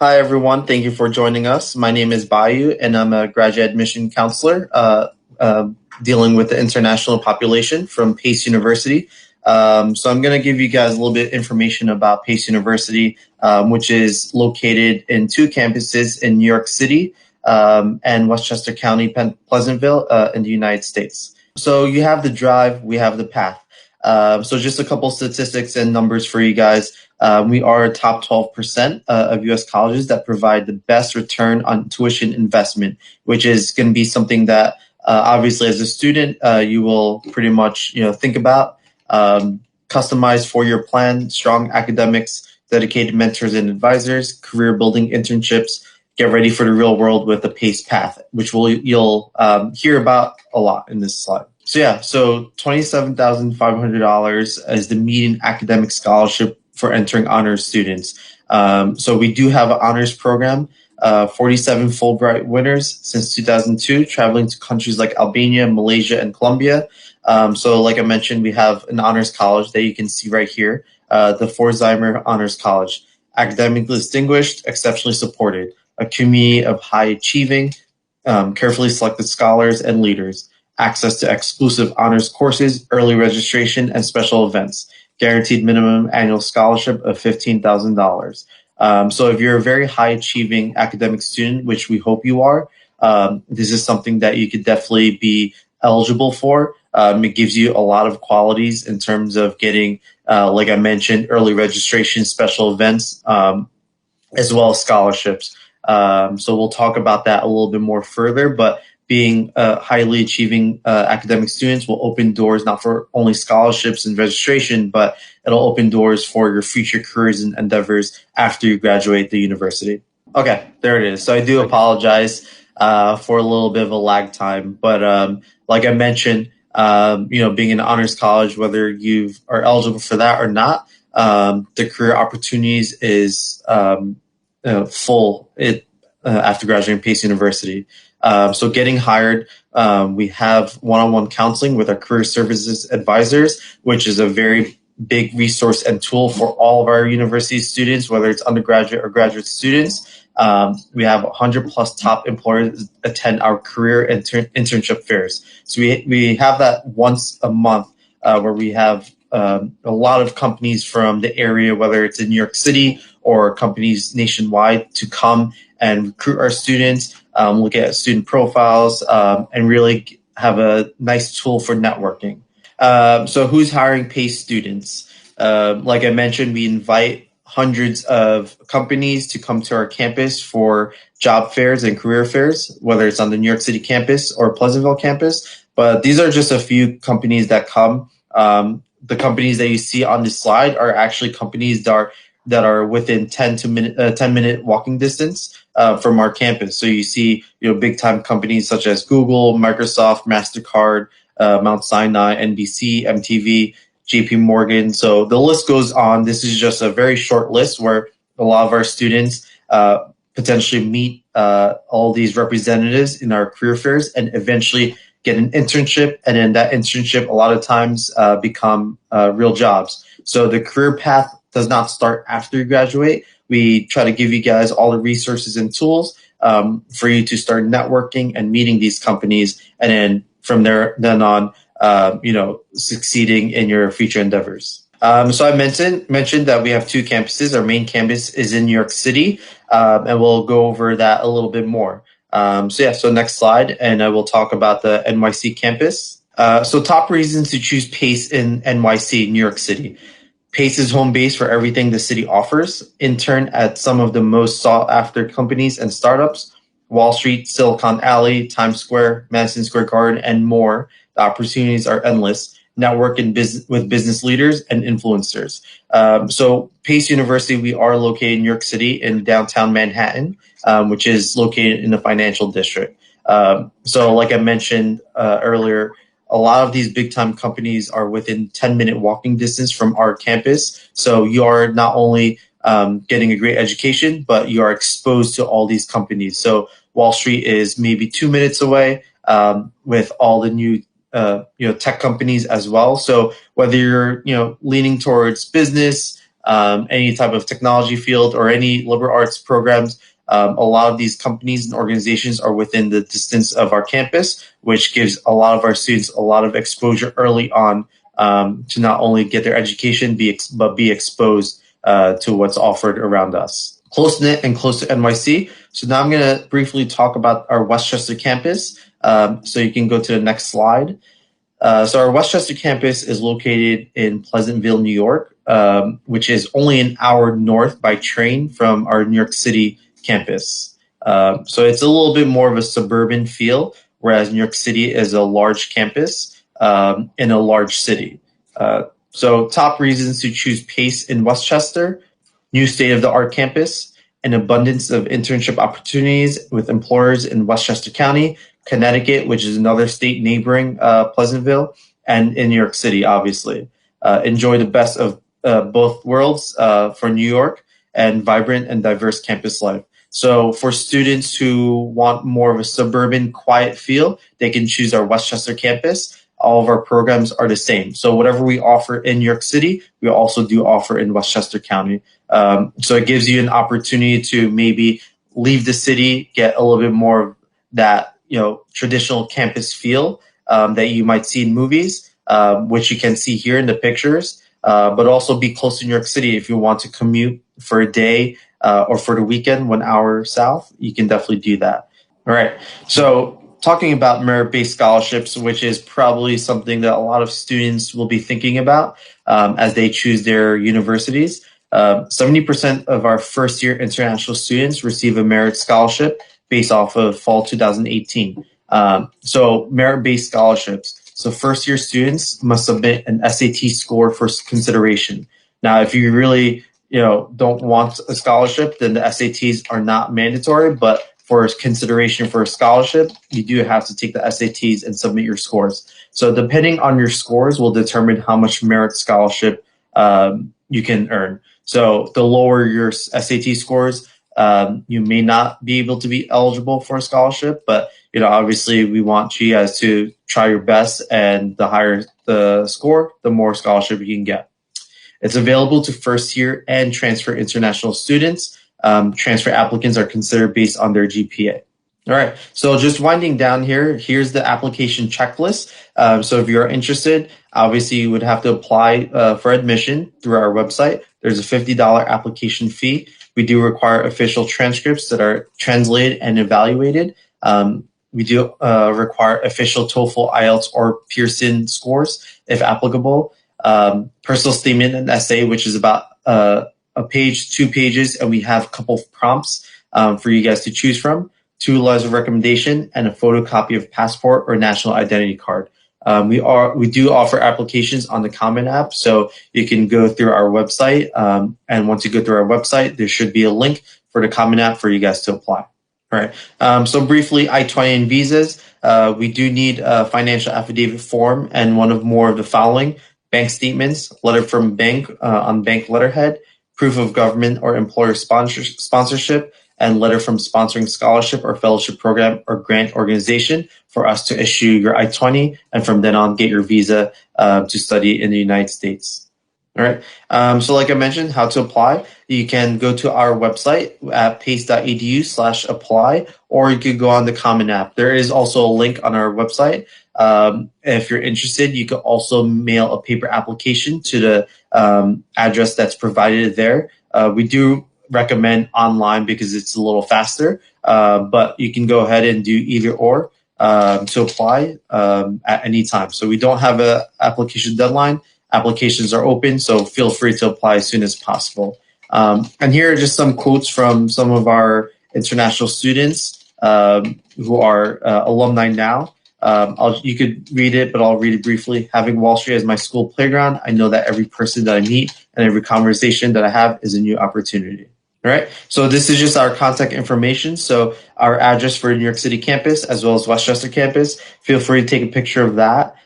Hi, everyone. Thank you for joining us. My name is Bayu, and I'm a graduate admission counselor uh, dealing with the international population from Pace University. So I'm going to give you guys a little bit of information about Pace University, which is located in two campuses in New York City and Westchester County, Pleasantville, in the United States. So you have the drive, we have the path. So just a couple statistics and numbers for you guys. We are a top 12% of U.S. colleges that provide the best return on tuition investment, which is going to be something that obviously as a student you will pretty much think about. Customized four-year plan, strong academics, dedicated mentors and advisors, career building internships. Get ready for the real world with a PACE path, which you'll hear about a lot in this slide. So $27,500 is the median academic scholarship for entering honors students. So we do have an honors program, 47 Fulbright winners since 2002, traveling to countries like Albania, Malaysia, and Colombia. So like I mentioned, we have an honors college that you can see right here, the Pforzheimer Honors College. Academically distinguished, exceptionally supported, a community of high achieving, carefully selected scholars and leaders, access to exclusive honors courses, early registration, and special events, guaranteed minimum annual scholarship of $15,000. So if you're a very high achieving academic student, which we hope you are, this is something that you could definitely be eligible for. It gives you a lot of qualities in terms of getting, like I mentioned, early registration, special events, as well as scholarships. So we'll talk about that a little bit more further, but being highly achieving academic students will open doors not for only scholarships and registration, but it'll open doors for your future careers and endeavors after you graduate the university. Okay, there it is. So I do apologize for a little bit of a lag time, but like I mentioned, being an honors college, whether you are eligible for that or not, the career opportunities is full after graduating Pace University. So getting hired, we have one-on-one counseling with our career services advisors, which is a very big resource and tool for all of our university students, whether it's undergraduate or graduate students. We have 100 plus top employers attend our career internship fairs. So we have that once a month where we have a lot of companies from the area, whether it's in New York City or companies nationwide, to come and recruit our students, look at student profiles, and really have a nice tool for networking. So who's hiring PACE students? Like I mentioned, we invite hundreds of companies to come to our campus for job fairs and career fairs, whether it's on the New York City campus or Pleasantville campus. But these are just a few companies that come. The companies that you see on this slide are actually companies that are within 10-minute walking distance from our campus. So you see, big time companies such as Google, Microsoft, MasterCard, Mount Sinai, NBC, MTV, JP Morgan. So the list goes on. This is just a very short list where a lot of our students potentially meet all these representatives in our career fairs and eventually get an internship. And then that internship a lot of times become real jobs. So the career path does not start after you graduate. We try to give you guys all the resources and tools for you to start networking and meeting these companies, and then from there then on, succeeding in your future endeavors. So I mentioned that we have two campuses. Our main campus is in New York City, and we'll go over that a little bit more. So next slide, and I will talk about the NYC campus. So top reasons to choose PACE in NYC, New York City. PACE is home base for everything the city offers. Intern at some of the most sought after companies and startups, Wall Street, Silicon Alley, Times Square, Madison Square Garden, and more. The opportunities are endless. Network with business leaders and influencers. So Pace University, we are located in New York City in downtown Manhattan, which is located in the financial district. So like I mentioned earlier, a lot of these big time companies are within 10-minute walking distance from our campus. So you are not only getting a great education, but you are exposed to all these companies. So Wall Street is maybe 2 minutes away with all the new tech companies as well. So whether you're leaning towards business, any type of technology field, or any liberal arts programs. A lot of these companies and organizations are within the distance of our campus, which gives a lot of our students a lot of exposure early on, to not only get their education, but be exposed to what's offered around us. Close knit and close to NYC. So now I'm going to briefly talk about our Westchester campus. So you can go to the next slide. So our Westchester campus is located in Pleasantville, New York, which is only an hour north by train from our New York City campus. So it's a little bit more of a suburban feel, whereas New York City is a large campus in a large city. So top reasons to choose PACE in Westchester: new state-of-the-art campus, an abundance of internship opportunities with employers in Westchester County, Connecticut, which is another state neighboring Pleasantville, and in New York City, obviously. Enjoy the best of both worlds for New York, and vibrant and diverse campus life. So for students who want more of a suburban, quiet feel, they can choose our Westchester campus. All of our programs are the same. So whatever we offer in New York City, we also do offer in Westchester County. So it gives you an opportunity to maybe leave the city, get a little bit more of that, traditional campus feel that you might see in movies, which you can see here in the pictures, but also be close to New York City. If you want to commute for a day or for the weekend, 1 hour south, you can definitely do that. All right. So talking about merit-based scholarships, which is probably something that a lot of students will be thinking about as they choose their universities. 70% of our first-year international students receive a merit scholarship based off of fall 2018. So merit-based scholarships. So first-year students must submit an SAT score for consideration. Now, if you really don't want a scholarship, then the SATs are not mandatory, but for consideration for a scholarship, you do have to take the SATs and submit your scores. So depending on your scores will determine how much merit scholarship you can earn. So the lower your SAT scores, you may not be able to be eligible for a scholarship, but obviously we want you guys to try your best, and the higher the score, the more scholarship you can get. It's available to first year and transfer international students. Transfer applicants are considered based on their GPA. All right, so just winding down here, here's the application checklist. So if you're interested, obviously you would have to apply for admission through our website. There's a $50 application fee. We do require official transcripts that are translated and evaluated. We do require official TOEFL, IELTS, or Pearson scores if applicable. Personal statement and essay, which is about a page, 2 pages, and we have a couple of prompts for you guys to choose from. 2 letters of recommendation, and a photocopy of passport or national identity card. We do offer applications on the Common App, so you can go through our website, and once you go through our website, there should be a link for the Common App for you guys to apply. All right. So briefly, I-20 and visas. We do need a financial affidavit form and one of more of the following: bank statements, letter from bank on bank letterhead, proof of government or employer sponsorship, and letter from sponsoring scholarship or fellowship program or grant organization for us to issue your I-20, and from then on get your visa to study in the United States. All right. So like I mentioned, how to apply. You can go to our website at pace.edu/apply, or you could go on the Common App. There is also a link on our website. If you're interested, you could also mail a paper application to the address that's provided there. We do recommend online because it's a little faster, but you can go ahead and do either or to apply at any time. So we don't have an application deadline. Applications are open, so feel free to apply as soon as possible. And here are just some quotes from some of our international students who are alumni now. You could read it, but I'll read it briefly. Having Wall Street as my school playground, I know that every person that I meet and every conversation that I have is a new opportunity. All right. So this is just our contact information. So our address for New York City campus as well as Westchester campus. Feel free to take a picture of that.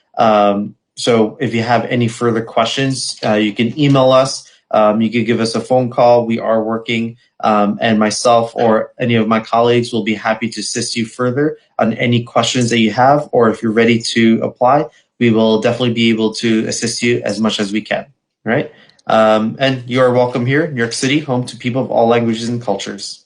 So if you have any further questions, you can email us. You can give us a phone call. We are working, and myself or any of my colleagues will be happy to assist you further on any questions that you have, or if you're ready to apply, we will definitely be able to assist you as much as we can. All right. And you are welcome here, New York City, home to people of all languages and cultures.